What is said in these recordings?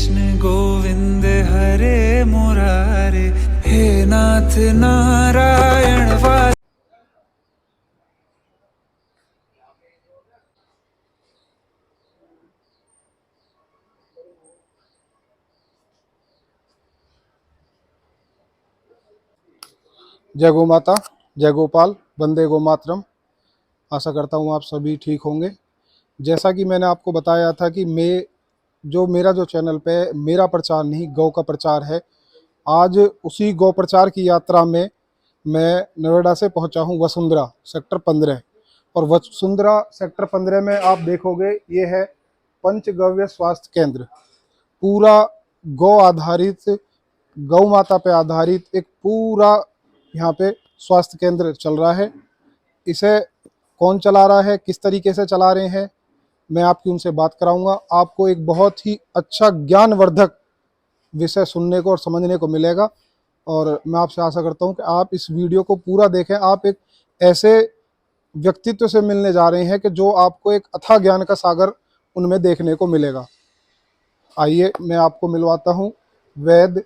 कृष्ण गोविंद हरे मुरारे, हे नाथ नारायण वासुदेव। जय गौ माता, जय गोपाल, वंदे गो मातरम। आशा करता हूँ आप सभी ठीक होंगे। जैसा कि मैंने आपको बताया था कि मेरा जो चैनल पे मेरा प्रचार नहीं गौ का प्रचार है। आज उसी गौ प्रचार की यात्रा में मैं नोएडा से पहुंचा हूं वसुंधरा सेक्टर 15। और वसुंधरा सेक्टर 15 में आप देखोगे ये है पंचगव्य स्वास्थ्य केंद्र। पूरा गौ आधारित, गौ माता पे आधारित एक पूरा यहाँ पे स्वास्थ्य केंद्र चल रहा है। इसे कौन चला रहा है, किस तरीके से चला रहे हैं, मैं आपकी उनसे बात कराऊंगा। आपको एक बहुत ही अच्छा ज्ञानवर्धक विषय सुनने को और समझने को मिलेगा। और मैं आपसे आशा करता हूं कि आप इस वीडियो को पूरा देखें। आप एक ऐसे व्यक्तित्व से मिलने जा रहे हैं कि जो आपको एक अथाह ज्ञान का सागर उनमें देखने को मिलेगा। आइए मैं आपको मिलवाता हूं वैद्य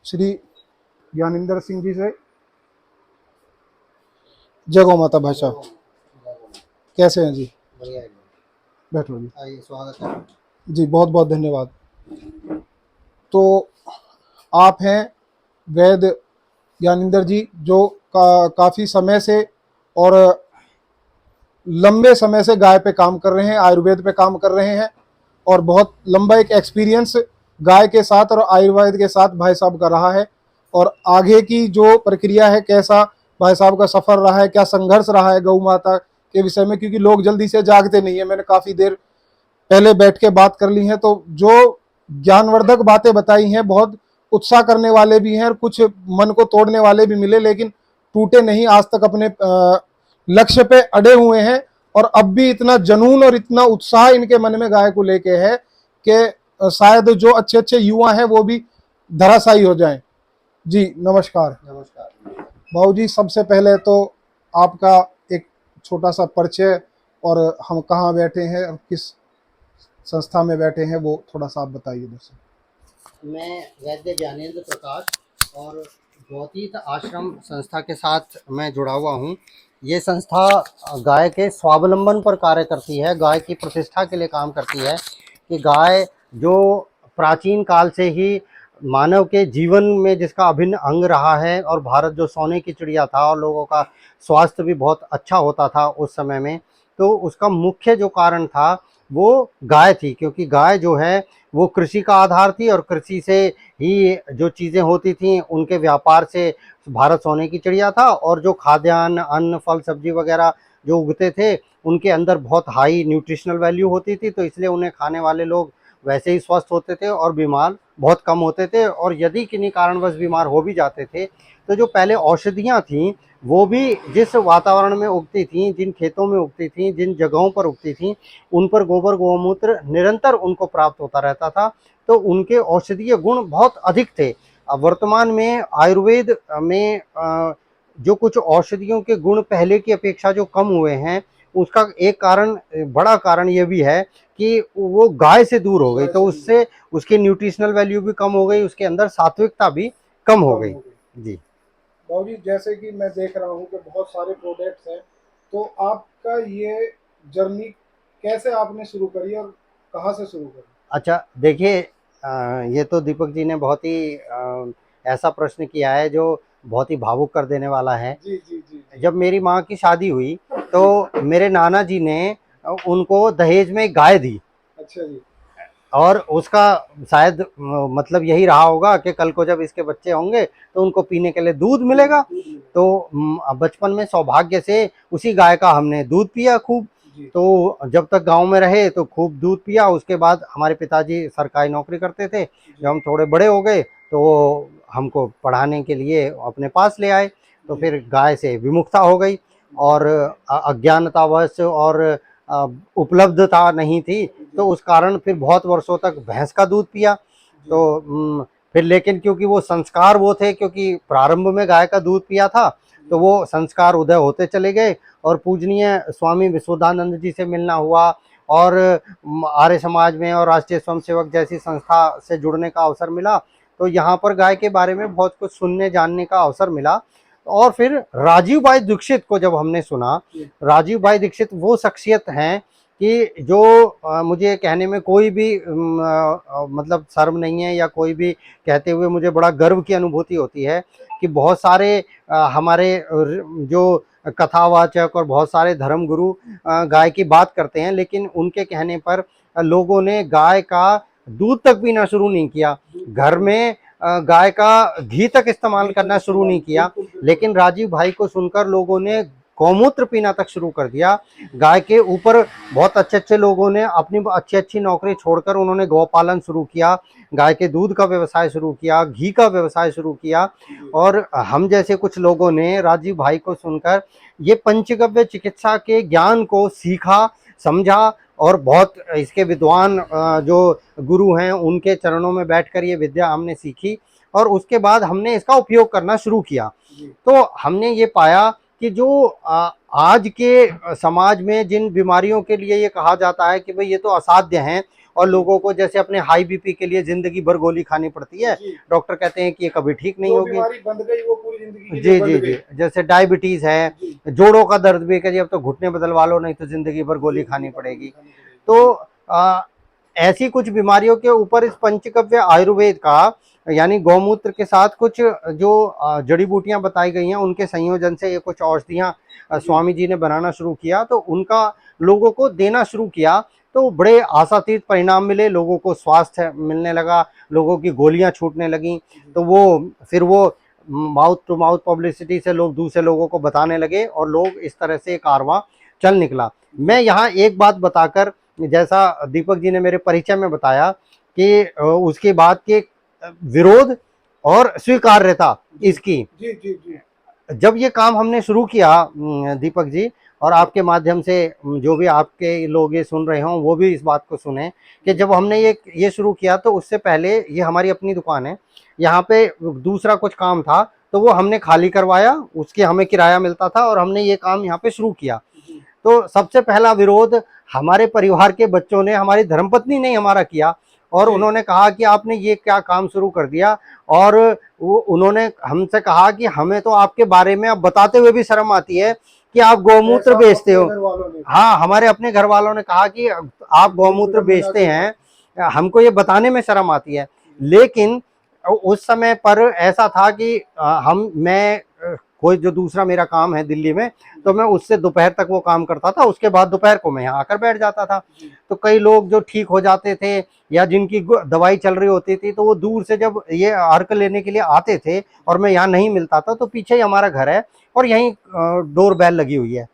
श्री ज्ञानेंद्र सिंह जी से। जय गौ माता भाई साहब, कैसे हैं जी? बढ़िया है। बैठो जी। आइए, स्वागत है जी, बहुत बहुत धन्यवाद। तो आप हैं वैद्य ज्ञानेंद्र जी, जो काफ़ी समय से और लंबे समय से गाय पे काम कर रहे हैं, आयुर्वेद पे काम कर रहे हैं। और बहुत लंबा एक एक्सपीरियंस गाय के साथ और आयुर्वेद के साथ भाई साहब का रहा है। और आगे की जो प्रक्रिया है, कैसा भाई साहब का सफ़र रहा है, क्या संघर्ष रहा है गौ माता के विषय में, क्योंकि लोग जल्दी से जागते नहीं है। मैंने काफ़ी देर पहले बैठ के बात कर ली है, तो जो ज्ञानवर्धक बातें बताई हैं, बहुत उत्साह करने वाले भी हैं और कुछ मन को तोड़ने वाले भी मिले, लेकिन टूटे नहीं, आज तक अपने लक्ष्य पे अड़े हुए हैं। और अब भी इतना जनून और इतना उत्साह इनके मन में गाय को लेके है कि शायद जो अच्छे अच्छे युवा हैं वो भी धराशायी हो जाएं। जी नमस्कार। नमस्कार। बाबू जी, सबसे पहले तो आपका एक छोटा सा परिचय और हम कहाँ बैठे हैं और किस संस्था में बैठे हैं वो थोड़ा सा आप बताइए दोस्तों। मैं वैद्य ज्ञानेंद्र प्रकाश और गौतीत आश्रम संस्था के साथ मैं जुड़ा हुआ हूँ। ये संस्था गाय के स्वावलंबन पर कार्य करती है, गाय की प्रतिष्ठा के लिए काम करती है कि गाय जो प्राचीन काल से ही मानव के जीवन में जिसका अभिन्न अंग रहा है, और भारत जो सोने की चिड़िया था और लोगों का स्वास्थ्य भी बहुत अच्छा होता था उस समय में, तो उसका मुख्य जो कारण था वो गाय थी। क्योंकि गाय जो है वो कृषि का आधार थी, और कृषि से ही जो चीज़ें होती थीं उनके व्यापार से भारत सोने की चिड़िया था। और जो खाद्यान्न, अन्न, फल, सब्जी वगैरह जो उगते थे उनके अंदर बहुत हाई न्यूट्रिशनल वैल्यू होती थी, तो इसलिए उन्हें खाने वाले लोग वैसे ही स्वस्थ होते थे और बीमार बहुत कम होते थे। और यदि किन्हीं कारणवश बीमार हो भी जाते थे तो जो पहले औषधियाँ थीं वो भी जिस वातावरण में उगती थीं, जिन खेतों में उगती थीं, जिन जगहों पर उगती थीं, उन पर गोबर गोमूत्र निरंतर उनको प्राप्त होता रहता था, तो उनके औषधीय गुण बहुत अधिक थे। अब वर्तमान में आयुर्वेद में जो कुछ औषधियों के गुण पहले की अपेक्षा जो कम हुए हैं, उसका एक कारण, बड़ा कारण ये भी है कि वो गाय से दूर हो गई, तो उससे उसकी न्यूट्रिशनल वैल्यू भी कम हो गई, उसके अंदर सात्विकता भी कम हो गई। जी बाबू जी, जैसे कि मैं देख रहा हूँ कि बहुत सारे प्रोडक्ट्स हैं, तो आपका ये जर्नी कैसे आपने शुरू करी और कहाँ से शुरू करी? अच्छा, देखिए, ये तो दीपक जी ने बहुत ही ऐसा प्रश्न किया है जो बहुत ही भावुक कर देने वाला है। जी जी जी जी। जब मेरी माँ की शादी हुई तो मेरे नाना जी ने उनको दहेज में एक गाय दी, अच्छा जी। और उसका शायद मतलब यही रहा होगा कि कल को जब इसके बच्चे होंगे तो उनको पीने के लिए दूध मिलेगा। तो बचपन में सौभाग्य से उसी गाय का हमने दूध पिया खूब। तो जब तक गांव में रहे तो खूब दूध पिया। उसके बाद हमारे पिताजी सरकारी नौकरी करते थे, जब हम थोड़े बड़े हो गए तो वो हमको पढ़ाने के लिए अपने पास ले आए। तो फिर गाय से विमुखता हो गई, और अज्ञानतावश और उपलब्धता नहीं थी, तो उस कारण फिर बहुत वर्षों तक भैंस का दूध पिया। तो फिर लेकिन क्योंकि वो संस्कार वो थे, क्योंकि प्रारंभ में गाय का दूध पिया था, तो वो संस्कार उदय होते चले गए। और पूजनीय स्वामी विशुद्धानंद जी से मिलना हुआ, और आर्य समाज में और राष्ट्रीय स्वयंसेवक जैसी संस्था से जुड़ने का अवसर मिला। तो यहाँ पर गाय के बारे में बहुत कुछ सुनने जानने का अवसर मिला। और फिर राजीव भाई दीक्षित को जब हमने सुना, राजीव भाई दीक्षित वो शख्सियत हैं कि जो मुझे कहने में कोई भी मतलब शर्म नहीं है, या कोई भी कहते हुए मुझे बड़ा गर्व की अनुभूति होती है कि बहुत सारे हमारे जो कथावाचक और बहुत सारे धर्म गुरु गाय की बात करते हैं, लेकिन उनके कहने पर लोगों ने गाय का दूध तक पीना शुरू नहीं किया, घर में गाय का घी तक इस्तेमाल करना शुरू नहीं किया। लेकिन राजीव भाई को सुनकर लोगों ने गौमूत्र पीना तक शुरू कर दिया। गाय के ऊपर बहुत अच्छे अच्छे लोगों ने अपनी अच्छी अच्छी नौकरी छोड़कर उन्होंने गौपालन शुरू किया, गाय के दूध का व्यवसाय शुरू किया, घी का व्यवसाय शुरू किया। और हम जैसे कुछ लोगों ने राजीव भाई को सुनकर ये पंचगव्य चिकित्सा के ज्ञान को सीखा, समझा, और बहुत इसके विद्वान जो गुरु हैं उनके चरणों में बैठकर ये विद्या हमने सीखी, और उसके बाद हमने इसका उपयोग करना शुरू किया। तो हमने ये पाया कि जो आज के समाज में जिन बीमारियों के लिए ये कहा जाता है कि भाई ये तो असाध्य हैं, और लोगों को जैसे अपने हाई बीपी के लिए जिंदगी भर गोली खानी पड़ती है, डॉक्टर कहते हैं कि ये कभी ठीक नहीं होगी, बंद गई वो पूरी जिंदगी जी जी जी, जैसे डायबिटीज है, जोड़ों का दर्द भी कि अब तो घुटने बदलवा लो नहीं तो जिंदगी भर गोली खानी पड़ेगी। तो ऐसी कुछ बीमारियों के ऊपर इस पंचगव्य आयुर्वेद का, यानी गौमूत्र के साथ कुछ जो जड़ी बूटियां बताई गई हैं उनके संयोजन से ये कुछ औषधियां स्वामी जी ने बनाना शुरू किया। तो उनका लोगों को देना शुरू किया, तो बड़े आशातीत परिणाम मिले, लोगों को स्वास्थ्य मिलने लगा, लोगों की गोलियां छूटने लगी। तो फिर वो माउथ टू माउथ पब्लिसिटी से लोग दूसरे लोगों को बताने लगे, और लोग इस तरह से कारवां चल निकला। मैं यहाँ एक बात बताकर, जैसा दीपक जी ने मेरे परिचय में बताया कि उसके बाद के विरोध और स्वीकार्यता इसकी, जी जी जी, जब ये काम हमने शुरू किया दीपक जी, और आपके माध्यम से जो भी आपके लोग ये सुन रहे हों वो भी इस बात को सुने कि जब हमने ये शुरू किया, तो उससे पहले ये हमारी अपनी दुकान है, यहाँ पे दूसरा कुछ काम था तो वो हमने खाली करवाया, उसके हमें किराया मिलता था, और हमने ये काम यहाँ पे शुरू किया। तो सबसे पहला विरोध हमारे परिवार के बच्चों ने, हमारी धर्मपत्नी ने हमारा किया, और उन्होंने कहा कि आपने ये क्या काम शुरू कर दिया। और उन्होंने हमसे कहा कि हमें तो आपके बारे में अब बताते हुए भी शर्म आती है कि आप गौमूत्र बेचते हो। हाँ, हमारे अपने घर वालों ने कहा कि आप गौमूत्र बेचते हैं, हमको ये बताने में शर्म आती है। लेकिन उस समय पर ऐसा था कि मैं कोई जो दूसरा मेरा काम है दिल्ली में, तो मैं उससे दोपहर तक वो काम करता था, उसके बाद दोपहर को मैं यहाँ आकर बैठ जाता था। तो कई लोग जो ठीक हो जाते थे या जिनकी दवाई चल रही होती थी, तो वो दूर से जब ये अर्क लेने के लिए आते थे और मैं यहाँ नहीं मिलता था, तो पीछे ही हमारा घर है और यहीं डोर बेल लगी हुई है,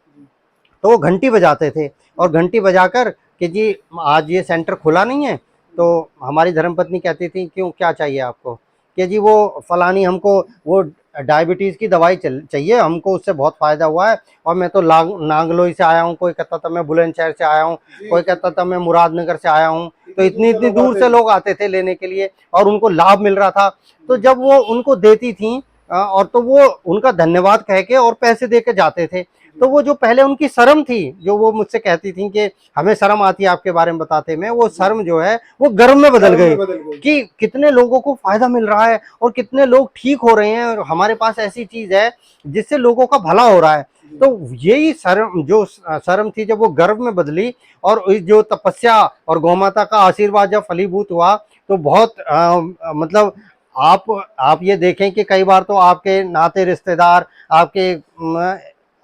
तो वो घंटी बजाते थे, और घंटी बजाकर कि जी आज ये सेंटर खुला नहीं है। तो हमारी धर्मपत्नी कहती थी क्यों, क्या चाहिए आपको, कि जी वो फलानी हमको वो डायबिटीज़ की दवाई चाहिए, हमको उससे बहुत फ़ायदा हुआ है, और मैं तो नांगलोई से आया हूँ, कोई कहता था मैं बुलंदशहर से आया हूँ, कोई कहता था मैं मुरादनगर से आया हूँ। तो इतनी इतनी दूर से लोग आते थे लेने के लिए, और उनको लाभ मिल रहा था। तो जब वो उनको देती थी और तो वो उनका धन्यवाद कह के और पैसे दे के जाते थे। तो वो जो पहले उनकी शर्म थी, जो वो मुझसे कहती थी कि हमें शर्म आती है आपके बारे में बताते में, वो शर्म जो है वो गर्व में बदल गई कि कितने लोगों को फायदा मिल रहा है और कितने लोग ठीक हो रहे हैं, और हमारे पास ऐसी चीज है जिससे लोगों का भला हो रहा है। तो यही शर्म थी, जब वो गर्व में बदली, और इस जो तपस्या और गौमाता का आशीर्वाद जब फलीभूत हुआ, तो बहुत मतलब आप ये देखें कि कई बार तो आपके नाते रिश्तेदार, आपके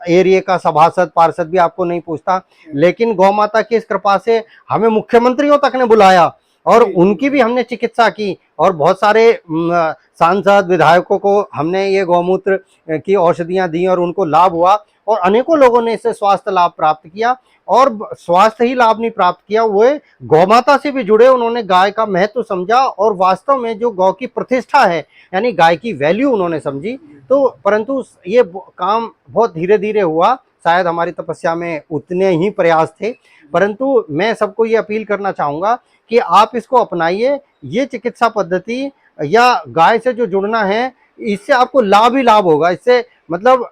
एरिया का सभासद पार्षद भी आपको नहीं पूछता, लेकिन गौ माता की इस कृपा से हमें मुख्यमंत्रियों तक ने बुलाया, और उनकी भी हमने चिकित्सा की, और बहुत सारे सांसद विधायकों को हमने ये गौमूत्र की औषधियां दी और उनको लाभ हुआ, और अनेकों लोगों ने इससे स्वास्थ्य लाभ प्राप्त किया। और स्वास्थ्य ही लाभ नहीं प्राप्त किया, वो गौमाता से भी जुड़े, उन्होंने गाय का महत्व समझा, और वास्तव में जो गौ की प्रतिष्ठा है यानी गाय की वैल्यू उन्होंने समझी। तो परंतु ये काम बहुत धीरे धीरे हुआ, शायद हमारी तपस्या में उतने ही प्रयास थे, परंतु मैं सबको ये अपील करना चाहूँगा कि आप इसको अपनाइए। ये चिकित्सा पद्धति या गाय से जो जुड़ना है, इससे आपको लाभ ही लाभ होगा। इससे मतलब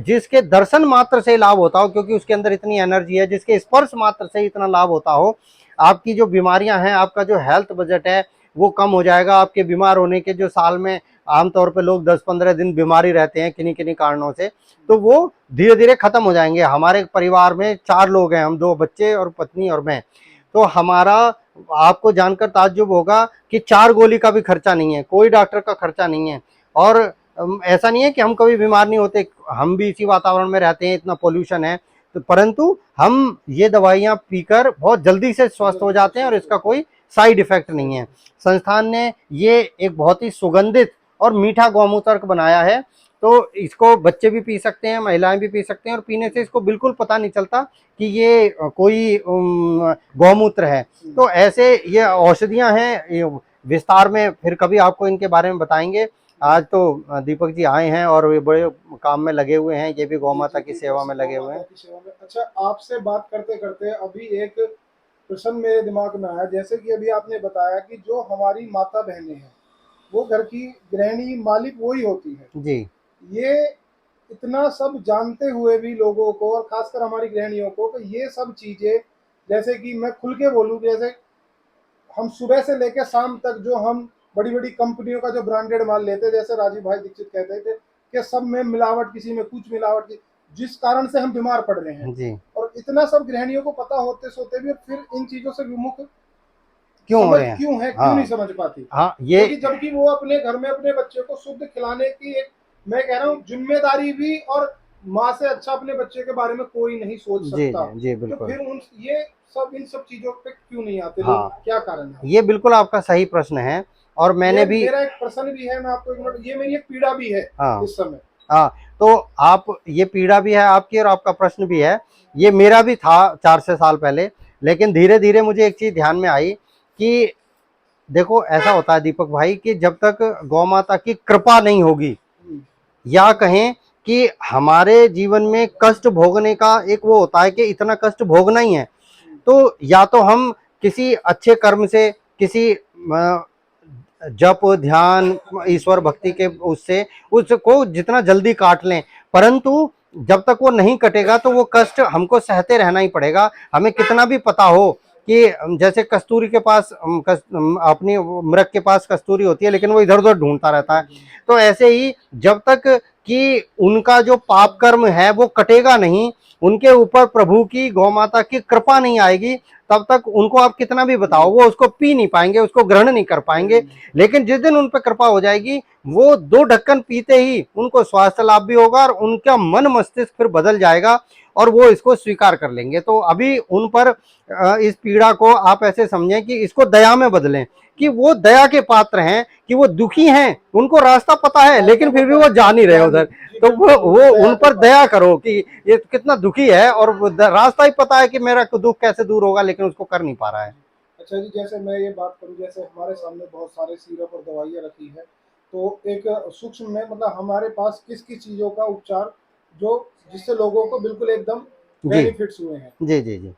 जिसके दर्शन मात्र से लाभ होता हो, क्योंकि उसके अंदर इतनी एनर्जी है, जिसके स्पर्श मात्र से इतना लाभ होता हो, आपकी जो बीमारियां हैं, आपका जो हेल्थ बजट है वो कम हो जाएगा। आपके बीमार होने के जो साल में आमतौर पे लोग 10-15 दिन बीमारी रहते हैं किन्हीं किन्हीं कारणों से, तो वो धीरे धीरे खत्म हो जाएंगे। हमारे परिवार में 4 लोग हैं, हम 2 बच्चे और पत्नी और मैं। तो हमारा, आपको जानकर ताज्जुब होगा कि 4 गोली का भी खर्चा नहीं है, कोई डॉक्टर का खर्चा नहीं है। और ऐसा नहीं है कि हम कभी बीमार नहीं होते, हम भी इसी वातावरण में रहते हैं, इतना पोल्यूशन है, तो परंतु हम ये दवाइयां पीकर बहुत जल्दी से स्वस्थ हो जाते हैं और इसका कोई साइड इफेक्ट नहीं है। संस्थान ने ये एक बहुत ही सुगंधित और मीठा गौमूत्र बनाया है, तो इसको बच्चे भी पी सकते हैं, महिलाएं भी पी सकते हैं, और पीने से इसको बिल्कुल पता नहीं चलता कि ये कोई गौमूत्र है। तो ऐसे ये औषधियां हैं, ये विस्तार में फिर कभी आपको इनके बारे में बताएंगे। आज तो दीपक जी आए हैं और ये बड़े काम में लगे हुए हैं, ये भी गौ माता की सेवा में लगे हुए हैं। अच्छा, आपसे बात करते करते अभी एक प्रश्न मेरे दिमाग में आया। जैसे कि अभी आपने बताया कि जो हमारी माता बहनें हैं वो घर की गृहिणी मालिक वही होती है जी ये इतना सब जानते हुए भी लोगों को, और खासकर हमारी गृहिणियों को, कि ये सब चीजें, जैसे कि मैं खुल के बोलूँ, जैसे हम सुबह से लेकर शाम तक जो हम बड़ी बड़ी कंपनियों का जो ब्रांडेड माल लेते हैं, जैसे राजीव भाई दीक्षित कहते थे कि सब में मिलावट, किसी में कुछ मिलावट, जिस कारण से हम बीमार पड़ रहे हैं। जी, और इतना सब गृहिणियों को पता होते सोते भी फिर इन चीजों से विमुख क्यों हो समझ रहे हैं? क्यों है, क्यों हाँ नहीं समझ पाती? हाँ, ये क्योंकि जबकि वो अपने घर में अपने बच्चे को शुद्ध खिलाने की एक, मैं कह रहा हूँ, जिम्मेदारी भी, और माँ से अच्छा अपने बच्चे के बारे में कोई नहीं सोच जी सकता। जी जी तो बिल्कुल। फिर इन सब चीजों पे क्यों नहीं आते लोग? हाँ, क्या कारण है? ये बिल्कुल आपका सही प्रश्न है, और मैंने भी, मेरा एक प्रश्न भी है, मैं आपको एक मिनट, ये मेरी एक पीड़ा भी है हाँ इस समय। हाँ, तो आप, ये पीड़ा भी है आपकी और आपका प्रश्न भी है, ये मेरा भी था 4 से साल पहले। लेकिन धीरे धीरे मुझे एक चीज ध्यान में आई कि देखो ऐसा होता है दीपक भाई कि जब तक गौ माता की कृपा नहीं होगी, या कहें कि हमारे जीवन में कष्ट भोगने का एक वो होता है कि इतना कष्ट भोगना ही है, तो या तो हम किसी अच्छे कर्म से, किसी जप ध्यान ईश्वर भक्ति के उससे उसको जितना जल्दी काट लें, परंतु जब तक वो नहीं कटेगा तो वो कष्ट हमको सहते रहना ही पड़ेगा। हमें कितना भी पता हो कि जैसे कस्तूरी के पास अपनी मृग के पास कस्तूरी होती है, लेकिन वो इधर उधर ढूंढता रहता है। तो ऐसे ही जब तक कि उनका जो पाप कर्म है वो कटेगा नहीं, उनके ऊपर प्रभु की गौ माता की कृपा नहीं आएगी, तब तक उनको आप कितना भी बताओ वो उसको पी नहीं पाएंगे, उसको ग्रहण नहीं कर पाएंगे। लेकिन जिस दिन उन पर कृपा हो जाएगी, वो 2 ढक्कन पीते ही उनको स्वास्थ्य लाभ भी होगा और उनका मन मस्तिष्क फिर बदल जाएगा और वो इसको स्वीकार कर लेंगे। तो अभी उन पर इस पीड़ा को आप ऐसे समझें कि इसको दया में बदलें, कि वो दया के पात्र हैं, कि वो दुखी हैं, उनको रास्ता पता है लेकिन फिर भी वो जा नहीं रहे उधर, तो वो उन पर दया करो कि ये कितना दुखी है और रास्ता ही पता है कि मेरा दुख कैसे दूर होगा, लेकिन उसको कर नहीं पा रहा है। अच्छा जी, जैसे मैं ये बात करूं, जैसे हमारे सामने बहुत सारे सिरप और दवाइयाँ रखी है, तो एक सूक्ष्म में, मतलब हमारे पास किस किस चीज़ों का उपचार जो जिससे लोगों को बिल्कुल एकदम जी बेनिफिट्स हुए हैं? जी जी जी,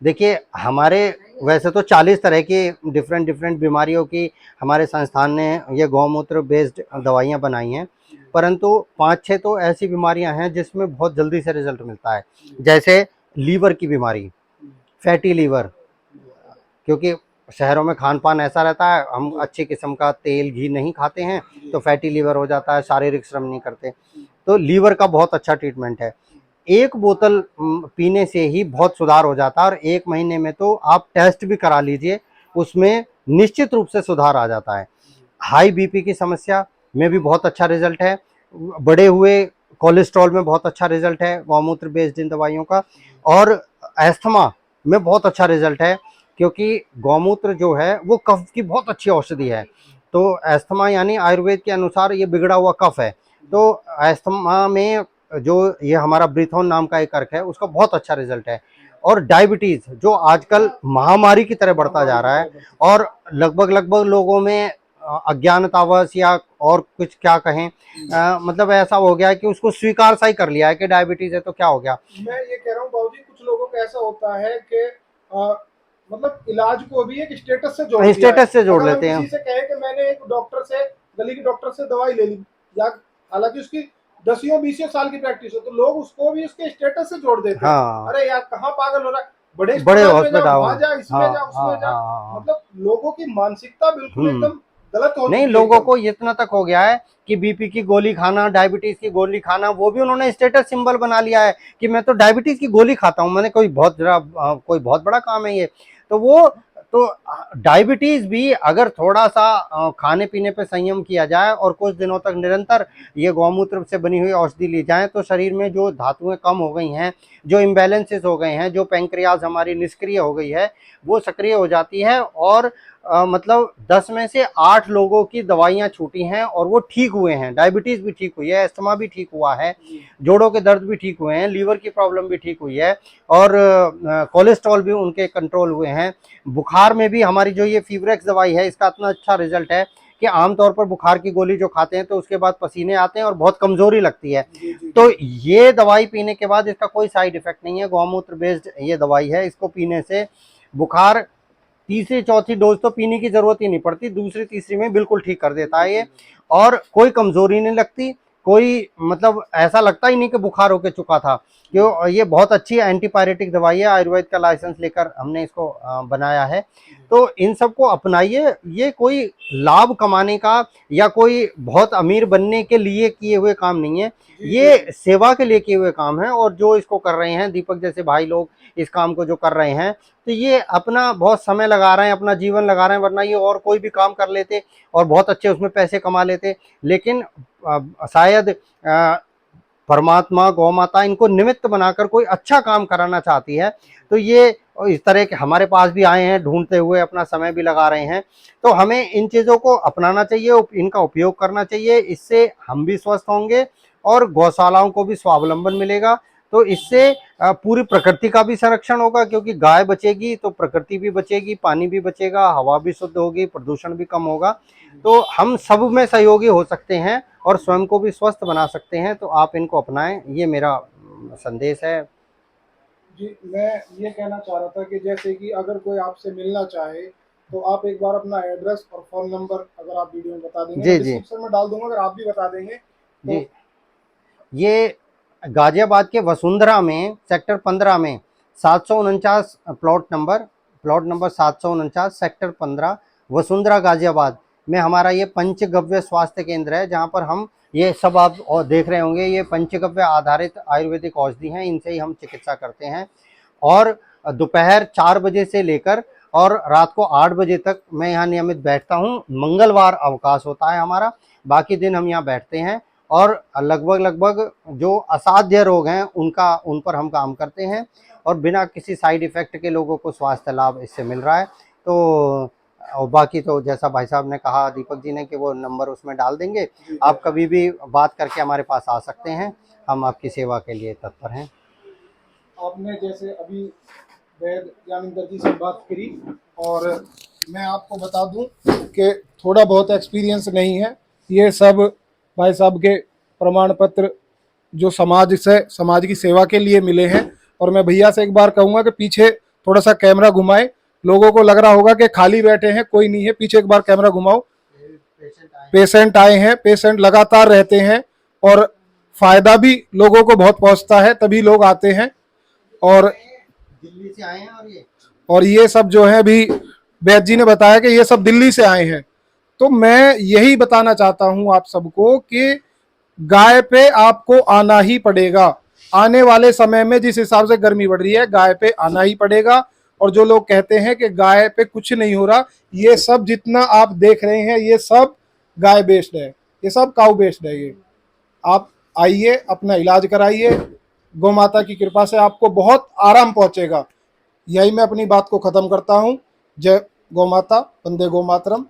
देखिए हमारे वैसे तो 40 तरह की डिफरेंट डिफरेंट बीमारियों की हमारे संस्थान ने ये गौमूत्र बेस्ड दवाइयाँ बनाई हैं, परंतु 5-6 तो ऐसी बीमारियां हैं जिसमें बहुत जल्दी से रिजल्ट मिलता है। जैसे लीवर की बीमारी, फैटी लीवर, क्योंकि शहरों में खान पान ऐसा रहता है, हम अच्छी किस्म का तेल घी नहीं खाते हैं, तो फैटी लीवर हो जाता है, शारीरिक श्रम नहीं करते, तो लीवर का बहुत अच्छा ट्रीटमेंट है। 1 बोतल पीने से ही बहुत सुधार हो जाता है, और 1 महीने में तो आप टेस्ट भी करा लीजिए, उसमें निश्चित रूप से सुधार आ जाता है। हाई बीपी की समस्या में भी बहुत अच्छा रिजल्ट है, बढ़े हुए कोलेस्ट्रॉल में बहुत अच्छा रिजल्ट है गौमूत्र बेस्ड इन दवाइयों का, और अस्थमा में बहुत अच्छा रिजल्ट है, क्योंकि गौमूत्र जो है वो कफ की बहुत अच्छी औषधि है। तो अस्थमा यानी आयुर्वेद के अनुसार ये बिगड़ा हुआ कफ है, तो अस्थमा में जो ये हमारा ब्रीथॉन नाम का एक अर्क है उसका बहुत अच्छा रिजल्ट है। और डायबिटीज जो आजकल महामारी की तरह बढ़ता जा रहा है, और लगभग लगभग लोगों में अज्ञानतावश या और कुछ क्या कहें, मतलब ऐसा हो गया है कि उसको स्वीकार सा ही कर लिया है कि डायबिटीज है तो क्या हो गया। मैं ये कह रहा हूँ बाबूजी, कुछ लोगों को ऐसा होता है कि मतलब इलाज को भी एक स्टेटस से जोड़ दिया है। स्टेटस से जोड़ अगर हम लेते हैं। किसी से कहे कि मैंने एक डॉक्टर से, गली के डॉक्टर से दवाई ले ली, या हालांकि उसकी 10 20 साल की प्रैक्टिस हो, तो लोग उसको भी उसके स्टेटस से जोड़ देते हैं। हाँ। अरे यार कहाँ पागल हो रहा है, बड़े बड़े अस्पताल में हॉस्पिटल, जाओ, वहां जा, इसमें हाँ जा, हाँ उसमें जा। हाँ हाँ। मतलब लोगों की मानसिकता बिल्कुल हम्म। एकदम गलत हो नहीं, चुकी है लोगों एकदम। को इतना तक हो गया है कि बीपी की गोली खाना, डायबिटीज की गोली खाना, वो भी उन्होंने स्टेटस सिंबल बना लिया है कि मैं तो डायबिटीज की गोली खाता हूं, मैंने कोई बहुत बड़ा काम है ये। तो वो तो डायबिटीज भी अगर थोड़ा सा खाने पीने पे संयम किया जाए और कुछ दिनों तक निरंतर ये गौमूत्र से बनी हुई औषधि ली जाए, तो शरीर में जो धातुएं कम हो गई हैं, जो इम्बैलेंसेस हो गए हैं, जो पैंक्रियाज हमारी निष्क्रिय हो गई है, वो सक्रिय हो जाती है। और मतलब 10 में से 8 लोगों की दवाइयां छूटी हैं और वो ठीक हुए हैं। डायबिटीज भी ठीक हुई है, अस्थमा भी ठीक हुआ है, जोड़ों के दर्द भी ठीक हुए हैं, लीवर की प्रॉब्लम भी ठीक हुई है, और कोलेस्ट्रॉल भी उनके कंट्रोल हुए हैं। बुखार में भी हमारी जो ये फीवरेक्स दवाई है, इसका इतना अच्छा रिजल्ट है कि आमतौर पर बुखार की गोली जो खाते हैं तो उसके बाद पसीने आते हैं और बहुत कमजोरी लगती है। तो ये दवाई पीने के बाद इसका कोई साइड इफेक्ट नहीं है। गौमूत्र बेस्ड ये दवाई है, इसको पीने से बुखार तीसरी चौथी डोज तो पीने की जरूरत ही नहीं पड़ती, दूसरी तीसरी में बिल्कुल ठीक कर देता है ये, और कोई कमजोरी नहीं लगती, कोई मतलब ऐसा लगता ही नहीं कि बुखार होके चुका था। क्यों, ये बहुत अच्छी एंटीपायरेटिक दवाई है, आयुर्वेद का लाइसेंस लेकर हमने इसको बनाया है। तो इन सबको अपनाइए। ये कोई लाभ कमाने का या कोई बहुत अमीर बनने के लिए किए हुए काम नहीं है, ये सेवा के लिए किए हुए काम है। और जो इसको कर रहे हैं, दीपक जैसे भाई लोग इस काम को जो कर रहे हैं, तो ये अपना बहुत समय लगा रहे हैं, अपना जीवन लगा रहे हैं, वरना ये और कोई भी काम कर लेते और बहुत अच्छे उसमें पैसे कमा लेते। लेकिन शायद परमात्मा, गौ माता इनको निमित्त बनाकर कोई अच्छा काम कराना चाहती है, तो ये इस तरह के हमारे पास भी आए हैं ढूंढते हुए, अपना समय भी लगा रहे हैं। तो हमें इन चीज़ों को अपनाना चाहिए, इनका उपयोग करना चाहिए। इससे हम भी स्वस्थ होंगे और गौशालाओं को भी स्वावलंबन मिलेगा। तो इससे पूरी प्रकृति का भी संरक्षण होगा, क्योंकि गाय बचेगी तो प्रकृति भी बचेगी, पानी भी बचेगा, हवा भी शुद्ध होगी, प्रदूषण भी कम होगा। तो हम सब में सहयोगी हो सकते हैं और स्वयं को भी स्वस्थ बना सकते हैं। तो आप इनको अपनाएं, ये मेरा संदेश है। जी, मैं ये कहना चाह रहा था कि जैसे कि अगर कोई आपसे मिलना चाहे तो आप एक बार अपना एड्रेस और फ़ोन नंबर अगर आप वीडियो में बता देंगे, जी मैं जी डिस्क्रिप्शन में डाल दूँगा, अगर आप भी बता देंगे तो। जी। ये गाजियाबाद के वसुंधरा में सेक्टर 15 में 749 plot number 749 sector 15 Vasundhara Ghaziabad में हमारा ये पंचगव्य स्वास्थ्य केंद्र है, जहाँ पर हम ये सब आप और देख रहे होंगे, ये पंचगव्य आधारित आयुर्वेदिक औषधि हैं, इनसे ही हम चिकित्सा करते हैं। और दोपहर 4 बजे से लेकर और रात को 8 बजे तक मैं यहाँ नियमित बैठता हूँ। मंगलवार अवकाश होता है हमारा, बाकी दिन हम यहाँ बैठते हैं। और लगभग जो असाध्य रोग हैं उन पर हम काम करते हैं, और बिना किसी साइड इफेक्ट के लोगों को स्वास्थ्य लाभ इससे मिल रहा है। तो और बाकी तो जैसा भाई साहब ने कहा, दीपक जी ने, कि वो नंबर उसमें डाल देंगे, आप कभी भी बात करके हमारे पास आ सकते हैं, हम आपकी सेवा के लिए तत्पर हैं। आपने जैसे अभी वैद ज्ञानेंद्र जी से बात करी, और मैं आपको बता दूं कि थोड़ा बहुत एक्सपीरियंस नहीं है, ये सब भाई साहब के प्रमाण पत्र जो समाज की सेवा के लिए मिले हैं। और मैं भैया से एक बार कहूँगा कि पीछे थोड़ा सा कैमरा घुमाए, लोगों को लग रहा होगा कि खाली बैठे हैं, कोई नहीं है, पीछे एक बार कैमरा घुमाओ। पेशेंट आए हैं, पेशेंट लगातार रहते हैं, और फायदा भी लोगों को बहुत पहुंचता है, तभी लोग आते हैं। और दिल्ली से आए हैं, और ये सब जो है, अभी वैद्य जी ने बताया कि ये सब दिल्ली से आए हैं। तो मैं यही बताना चाहता हूं आप सबको कि गाय पे आपको आना ही पड़ेगा। आने वाले समय में जिस हिसाब से गर्मी बढ़ रही है, गाय पे आना ही पड़ेगा। और जो लोग कहते हैं कि गाय पे कुछ नहीं हो रहा, ये सब जितना आप देख रहे हैं, ये सब गाय बेस्ड है, ये सब काऊ बेस्ड है। ये आप आइए, अपना इलाज कराइए, गौ माता की कृपा से आपको बहुत आराम पहुंचेगा। यही मैं अपनी बात को ख़त्म करता हूं। जय गौ माता, वंदे गौ मातरम।